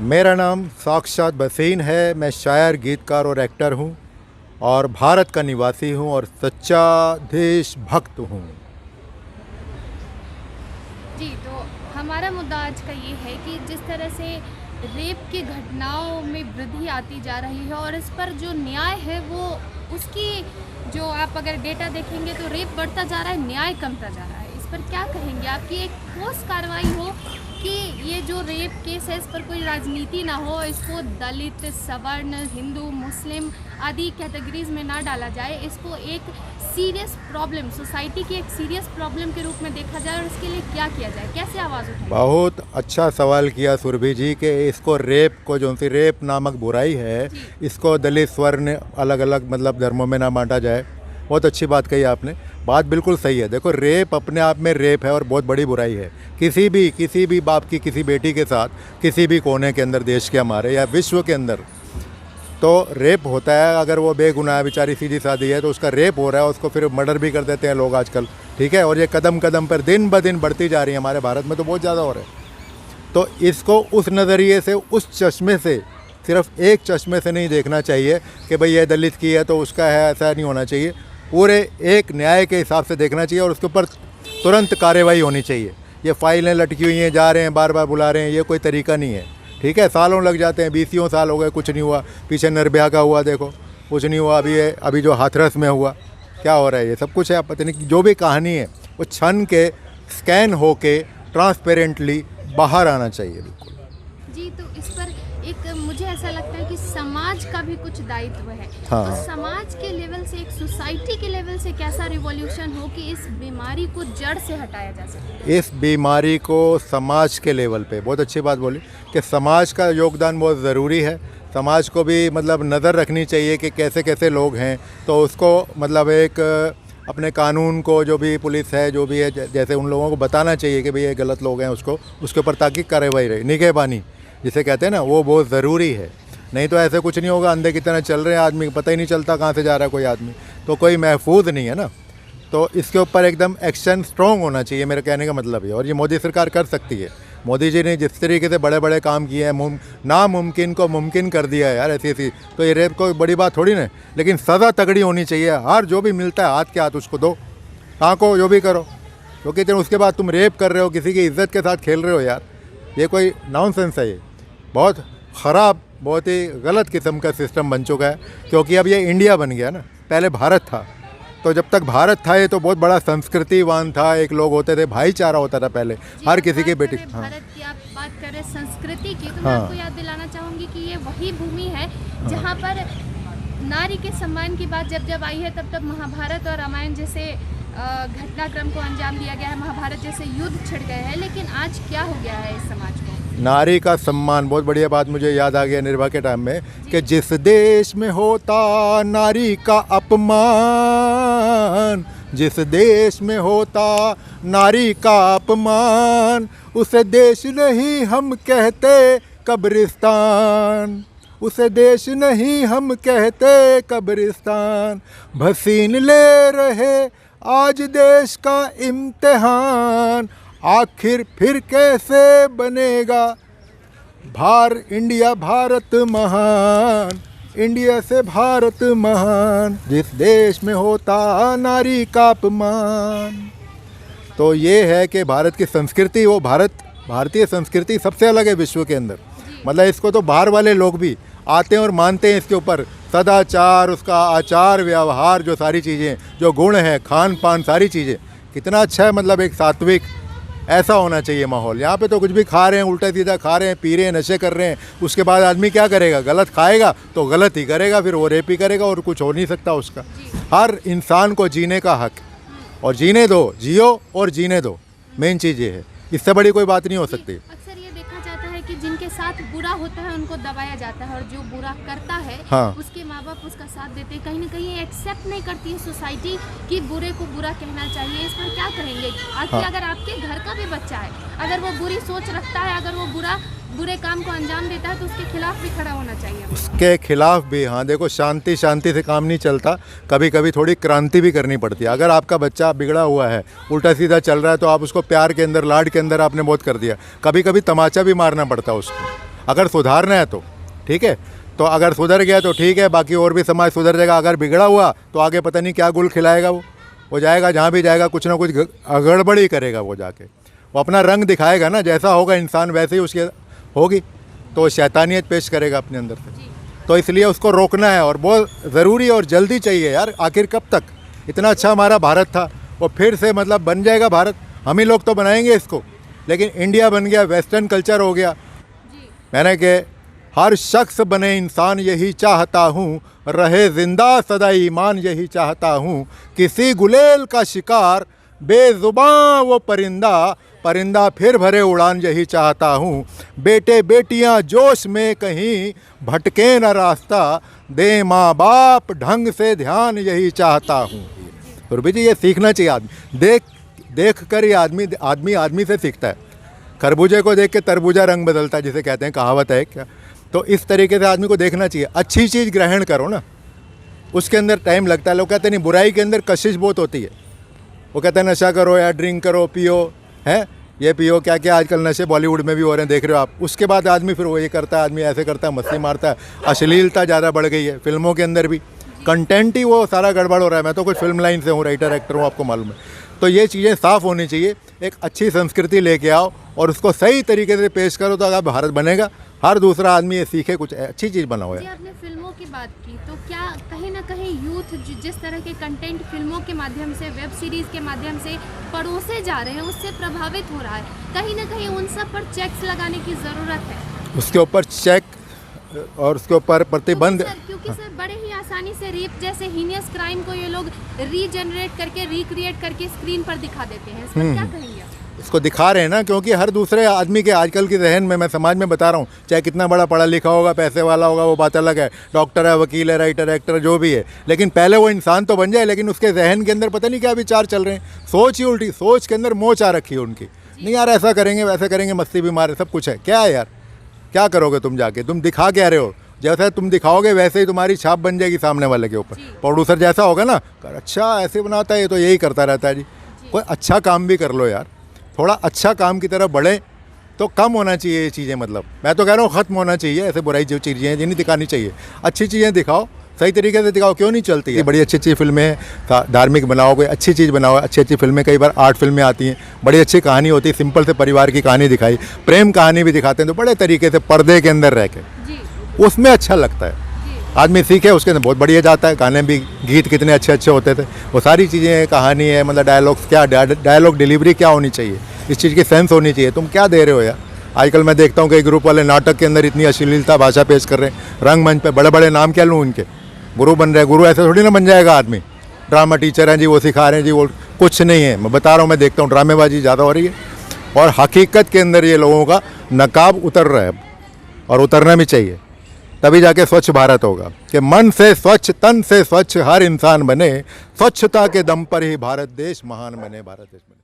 मेरा नाम साक्षात बसीन है। मैं शायर, गीतकार और एक्टर हूँ और भारत का निवासी हूँ और सच्चा देशभक्त हूँ। जी, तो हमारा मुद्दा आज का ये है कि जिस तरह से रेप की घटनाओं में वृद्धि आती जा रही है और इस पर जो न्याय है वो उसकी जो आप अगर डेटा देखेंगे तो रेप बढ़ता जा रहा है, न्याय कमता जा रहा है। इस पर क्या कहेंगे आपकी एक ठोस कार्रवाई हो कि ये जो रेप केस है इस पर कोई राजनीति ना हो, इसको दलित, सवर्ण, हिंदू, मुस्लिम आदि कैटेगरीज में ना डाला जाए, इसको एक सीरियस प्रॉब्लम, सोसाइटी की एक सीरियस प्रॉब्लम के रूप में देखा जाए और इसके लिए क्या किया जाए, कैसे आवाज़ उठाएं? बहुत अच्छा सवाल किया सुरभि जी कि इसको रेप को, जो सी रेप नामक बुराई है, इसको दलित, स्वर्ण, अलग अलग मतलब धर्मों में ना बांटा जाए। बहुत अच्छी बात कही आपने। बात बिल्कुल सही है। देखो, रेप अपने आप में रेप है और बहुत बड़ी बुराई है। किसी भी बाप की किसी बेटी के साथ किसी भी कोने के अंदर, देश के हमारे या विश्व के अंदर, तो रेप होता है। अगर वो बेगुनाह बेचारी सीधी सादी है तो उसका रेप हो रहा है, उसको फिर मर्डर भी कर देते हैं लोग आजकल। ठीक है, और ये कदम कदम पर दिन ब दिन बढ़ती जा रही है। हमारे भारत में तो बहुत ज़्यादा हो रहा है। तो इसको उस नज़रिए से, उस चश्मे से, सिर्फ एक चश्मे से नहीं देखना चाहिए कि भाई ये दलित की है तो उसका है, ऐसा नहीं होना चाहिए। पूरे एक न्याय के हिसाब से देखना चाहिए और उसके ऊपर तुरंत कार्रवाई होनी चाहिए। ये फाइलें लटकी हुई हैं, जा रहे हैं, बार बार बुला रहे हैं, ये कोई तरीका नहीं है। ठीक है, सालों लग जाते हैं, 20 साल हो गए, कुछ नहीं हुआ। पीछे निर्भया का हुआ, देखो कुछ नहीं हुआ। अभी जो हाथरस में हुआ, क्या हो रहा है, ये सब कुछ है। पता नहीं जो भी कहानी है वो छन के स्कैन होके ट्रांसपेरेंटली बाहर आना चाहिए। बिल्कुल जी, तो इस पर एक मुझे ऐसा लगता है कि समाज का भी कुछ दायित्व है। हाँ। तो समाज के लेवल से, एक सोसाइटी के लेवल से कैसा रिवॉल्यूशन हो कि इस बीमारी को जड़ से हटाया जा सके? इस बीमारी को समाज के लेवल पे, बहुत अच्छी बात बोली कि समाज का योगदान बहुत ज़रूरी है। समाज को भी मतलब नज़र रखनी चाहिए कि कैसे कैसे लोग हैं, तो उसको मतलब एक अपने कानून को, जो भी पुलिस है, जो भी है, जैसे उन लोगों को बताना चाहिए कि भाई ये गलत लोग हैं, उसको उसके ऊपर ताकि कार्रवाई रहे, निगहबानी जिसे कहते हैं ना, वो बहुत ज़रूरी है। नहीं तो ऐसे कुछ नहीं होगा, अंधे की तरह चल रहे हैं आदमी, पता ही नहीं चलता कहाँ से जा रहा है कोई आदमी, तो कोई महफूज नहीं है ना। तो इसके ऊपर एकदम एक्शन स्ट्रॉन्ग होना चाहिए, मेरे कहने का मतलब है। और ये मोदी सरकार कर सकती है। मोदी जी ने जिस तरीके से बड़े बड़े काम किए हैं, नामुमकिन को मुमकिन कर दिया है यार, ऐसी तो ये रेप कोई बड़ी बात थोड़ी ना। लेकिन सज़ा तगड़ी होनी चाहिए। हर जो भी मिलता है हाथ के हाथ उसको दो, टाँको, जो भी करो। क्योंकि उसके बाद तुम रेप कर रहे हो, किसी की इज्जत के साथ खेल रहे हो यार, ये कोई नॉनसेंस है। ये बहुत ख़राब, बहुत ही गलत किस्म का सिस्टम बन चुका है। क्योंकि अब ये इंडिया बन गया ना, पहले भारत था। तो जब तक भारत था ये तो बहुत बड़ा संस्कृतिवान था, एक लोग होते थे, भाईचारा होता था पहले, हर किसी की बेटी। हाँ, भारत की आप बात करें संस्कृति की, तो मैं हाँ, आपको याद दिलाना चाहूँगी कि ये वही भूमि है जहाँ पर नारी के सम्मान की बात जब जब आई है तब तब महाभारत और रामायण जैसे घटनाक्रम को अंजाम दिया गया है, महाभारत जैसे युद्ध छिड़ गए हैं। लेकिन आज क्या हो गया है इस समाज को? नारी का सम्मान, बहुत बढ़िया बात मुझे याद आ गया निर्भया के टाइम में कि जिस देश में होता नारी का अपमान, जिस देश में होता नारी का अपमान, उसे देश नहीं हम कहते कब्रिस्तान, उसे देश नहीं हम कहते कब्रिस्तान। भसीन ले रहे आज देश का इम्तिहान, आखिर फिर कैसे बनेगा इंडिया भारत महान, इंडिया से भारत महान, जिस देश में होता नारी का अपमान। तो ये है कि भारत की संस्कृति, वो भारतीय संस्कृति सबसे अलग है विश्व के अंदर। मतलब इसको तो बाहर वाले लोग भी आते हैं और मानते हैं। इसके ऊपर सदाचार, उसका आचार व्यवहार, जो सारी चीज़ें, जो गुण हैं, खान पान, सारी चीज़ें कितना अच्छा है। मतलब एक सात्विक ऐसा होना चाहिए माहौल। यहाँ पे तो कुछ भी खा रहे हैं, उल्टा सीधा खा रहे हैं, पी रहे हैं, नशे कर रहे हैं। उसके बाद आदमी क्या करेगा? गलत खाएगा तो गलत ही करेगा, फिर वो रेप ही करेगा और कुछ हो नहीं सकता उसका। हर इंसान को जीने का हक, और जीने दो, जियो और जीने दो, मेन चीज़ ये है। इससे बड़ी कोई बात नहीं हो सकती। अक्सर ये देखा जाता है कि जिनके साथ बुरा होता है उनको दबाया जाता है और जो बुरा करता है, हाँ, उसके माँ बाप उसका साथ देते हैं। कहीं ना कहीं एक्सेप्ट नहीं करती है सोसाइटी कि बुरे को बुरा कहना चाहिए। इस पर क्या कहेंगे? हाँ, अगर आपके घर का भी बच्चा है, अगर वो बुरी सोच रखता है, अगर वो बुरे काम को अंजाम देता है, तो उसके खिलाफ भी खड़ा होना चाहिए। उसके खिलाफ भी, हाँ देखो, शांति से काम नहीं चलता, कभी कभी थोड़ी क्रांति भी करनी पड़ती है। अगर आपका बच्चा बिगड़ा हुआ है, उल्टा सीधा चल रहा है, तो आप उसको प्यार के अंदर, लाड के अंदर आपने बहुत कर दिया। कभी कभी तमाचा भी मारना पड़ता है उसको। अगर सुधारना है तो ठीक है, तो अगर सुधर गया तो ठीक है, बाकी और भी समाज सुधर जाएगा। अगर बिगड़ा हुआ तो आगे पता नहीं क्या गुल खिलाएगा वो जाएगा जहाँ भी जाएगा कुछ ना कुछ गड़बड़ी करेगा वो जाके, वो अपना रंग दिखाएगा ना, जैसा होगा इंसान वैसे ही उसकी होगी, तो वो शैतानियत पेश करेगा अपने अंदर से। तो इसलिए उसको रोकना है और बहुत ज़रूरी और जल्दी चाहिए यार। आखिर कब तक? इतना अच्छा हमारा भारत था, वो फिर से मतलब बन जाएगा भारत, हम ही लोग तो बनाएंगे इसको, लेकिन इंडिया बन गया, वेस्टर्न कल्चर हो गया। मैंने कि हर शख्स बने इंसान यही चाहता हूँ, रहे जिंदा सदा ईमान यही चाहता हूँ, किसी गुलेल का शिकार बेजुबां वो परिंदा, परिंदा फिर भरे उड़ान यही चाहता हूँ, बेटे बेटियाँ जोश में कहीं भटके न रास्ता, दे माँ बाप ढंग से ध्यान यही चाहता हूँ। सुरभि जी ये सीखना चाहिए आदमी, देख कर ही आदमी से सीखता है। खरबूजे को देख के तरबूजा रंग बदलता है जिसे कहते हैं, कहावत है क्या। तो इस तरीके से आदमी को देखना चाहिए, अच्छी चीज़ ग्रहण करो ना, उसके अंदर टाइम लगता है। लोग कहते नहीं बुराई के अंदर कशिश बहुत होती है, वो कहते हैं नशा करो या ड्रिंक करो, पियो, है ये पियो, क्या क्या आजकल नशे बॉलीवुड में भी हो रहे हैं, देख रहे हो आप। उसके बाद आदमी फिर वो ये करता है, आदमी ऐसे करता है, मस्ती मारता है, अश्लीलता ज़्यादा बढ़ गई है फिल्मों के अंदर भी, कंटेंट ही वो सारा गड़बड़ हो रहा है। मैं तो कुछ फिल्म लाइन से हूँ, राइटर एक्टर हूँ, आपको मालूम है। तो ये चीज़ें साफ़ होनी चाहिए, एक अच्छी संस्कृति लेके आओ और उसको सही तरीके से पेश करो, तो अगर भारत बनेगा। हर दूसरा आदमी ये सीखे, कुछ अच्छी चीज़ बनाओ जी, आपने फिल्मों की बात की, तो क्या कहीं ना कहीं यूथ जिस तरह के कंटेंट फिल्मों के माध्यम से, वेब सीरीज़ के माध्यम से परोसे जा रहे हैं, उससे प्रभावित हो रहा है? कहीं ना कहीं उन सब पर चेक्स लगाने की ज़रूरत है, उसके ऊपर चेक और उसके ऊपर प्रतिबंध। क्योंकि सर बड़े ही आसानी से रेप जैसे हीनियस क्राइम को ये लोग रीजनरेट करके, रिक्रिएट करके स्क्रीन पर दिखा देते हैं, इस पर क्या कहेंगे आप? इसको दिखा रहे हैं ना, क्योंकि हर दूसरे आदमी के आजकल के जहन में, मैं समाज में बता रहा हूँ, चाहे कितना बड़ा पढ़ा लिखा होगा, पैसे वाला होगा, वो बात अलग है, डॉक्टर है, वकील है, राइटर एक्टर जो भी है, लेकिन पहले वो इंसान तो बन जाए। लेकिन उसके जहन के अंदर पता नहीं क्या विचार चल रहे हैं, सोच ही उल्टी, सोच के अंदर मोच आ रखी है उनकी। नहीं यार ऐसा करेंगे वैसे करेंगे, मस्ती भी मारे, सब कुछ है। क्या है यार, क्या करोगे तुम जाके? तुम दिखा क्या रहे हो? जैसा तुम दिखाओगे वैसे ही तुम्हारी छाप बन जाएगी सामने वाले के ऊपर। प्रोड्यूसर जैसा होगा ना, अच्छा ऐसे बनाता है, ये तो यही करता रहता है जी। कोई अच्छा काम भी कर लो यार, थोड़ा अच्छा काम की तरफ बढ़े तो कम होना चाहिए ये चीज़ें। मतलब मैं तो कह रहा हूँ ख़त्म होना चाहिए ऐसे बुराई जो चीज़ें हैं, जिन्हें दिखानी चाहिए। अच्छी चीज़ें दिखाओ, सही तरीके से दिखाओ, क्यों नहीं चलती है? बड़ी अच्छी फिल्में हैं, धार्मिक बनाओ, कोई अच्छी चीज़ बनाओ। अच्छी फिल्में, कई बार आर्ट फिल्में आती हैं, बड़ी अच्छी कहानी होती है, सिंपल से परिवार की कहानी दिखाई, प्रेम कहानी भी दिखाते हैं, तो बड़े तरीके से पर्दे के अंदर रह के उसमें अच्छा लगता है। आदमी सीखे, उसके अंदर बहुत बढ़िया जाता है। गाने भी, गीत कितने अच्छे अच्छे होते थे, वो सारी चीज़ें, कहानी है, मतलब डायलॉग्स, क्या डायलॉग डिलीवरी क्या होनी चाहिए, इस चीज़ की सेंस होनी चाहिए। तुम क्या दे रहे हो यार? आजकल मैं देखता हूँ कि ग्रुप वाले नाटक के अंदर इतनी अश्लीलता भाषा पेश कर रहे हैं, रंगमंच पे बड़े बड़े नाम क्या लूँ उनके, गुरु बन रहे। गुरु ऐसे थोड़ी ना बन जाएगा आदमी, ड्रामा टीचर हैं जी, वो सिखा रहे हैं जी, वो कुछ नहीं है। मैं बता रहा हूँ, मैं देखता हूँ ड्रामेबाजी ज़्यादा हो रही है, और हकीकत के अंदर ये लोगों का नकाब उतर रहा है, और उतरना भी चाहिए, तभी जाके स्वच्छ भारत होगा। कि मन से स्वच्छ, तन से स्वच्छ हर इंसान बने, स्वच्छता के दम पर ही भारत देश महान बने, भारत देश बने।